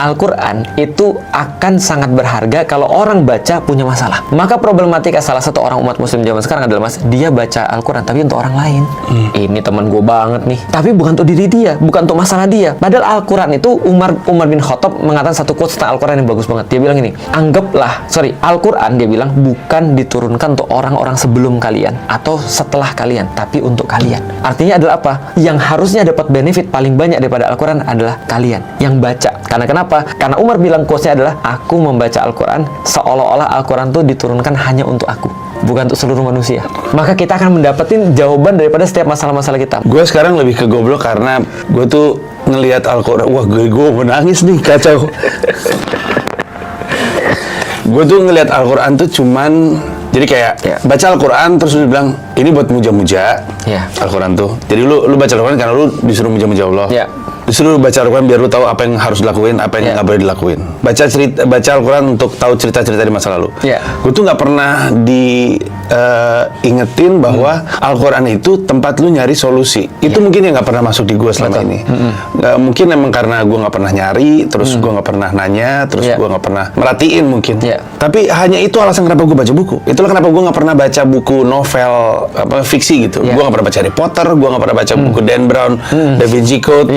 Al-Quran itu akan sangat berharga kalau orang baca punya masalah. Maka problematika salah satu orang umat muslim zaman sekarang adalah, Mas, dia baca Al-Quran tapi untuk orang lain. Ini teman gue banget nih, tapi bukan untuk diri dia, bukan untuk masalah dia. Padahal Al-Quran itu Umar bin Khattab mengatakan satu quotes tentang Al-Quran yang bagus banget. Dia bilang ini, Al-Quran dia bilang bukan diturunkan untuk orang-orang sebelum kalian atau setelah kalian, tapi untuk kalian. Artinya adalah apa? Yang harusnya dapat benefit paling banyak daripada Al-Quran adalah kalian yang baca. Karena kenapa? Karena Umar bilang quotes-nya adalah, aku membaca Al-Quran seolah-olah Al-Quran itu diturunkan hanya untuk aku, bukan untuk seluruh manusia. Maka kita akan mendapatkan jawaban daripada setiap masalah-masalah kita. Gue sekarang lebih ke goblok karena gue tuh ngelihat Al-Quran, wah gue menangis nih, kacau. Gue tuh ngelihat Al-Quran tuh cuman, jadi kayak baca Al-Quran terus lu bilang ini buat muja-muja. Al-Quran tuh. Jadi lu baca Al-Quran karena lu disuruh muja-muja Allah. Disuruh baca Al-Quran biar lu tahu apa yang harus dilakuin, apa yang nggak boleh dilakuin. Baca Al-Quran untuk tahu cerita-cerita di masa lalu. Gue tuh nggak pernah diingetin bahwa Al-Quran itu tempat lu nyari solusi. Itu mungkin yang nggak pernah masuk di gue selama ini. Mungkin emang karena gue nggak pernah nyari, terus gue nggak pernah nanya, terus gue nggak pernah merhatiin mungkin. Tapi hanya itu alasan kenapa gue baca buku. Itulah kenapa gue nggak pernah baca buku novel fiksi gitu. Gue nggak pernah baca Harry Potter, gue nggak pernah baca buku Dan Brown, Da Vinci Code.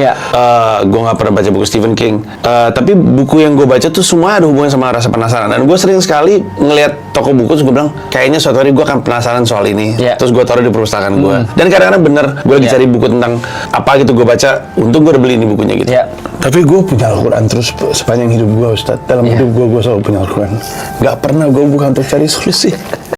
Gue nggak pernah baca buku Stephen King. Tapi buku yang gue baca tuh semua ada hubungan sama rasa penasaran. Dan gue sering sekali ngelihat toko buku terus gue bilang, kayaknya suatu hari gue akan penasaran soal ini. Terus gue taruh di perpustakaan gue. Dan kadang-kadang bener, gue lagi cari buku tentang apa gitu, gue baca, untung gue udah beli ini bukunya gitu. Tapi gue punya Al-Quran terus sepanjang hidup gue, Ustadz. Dalam hidup gue selalu punya Al-Quran. Gak pernah gue buka untuk cari solusi.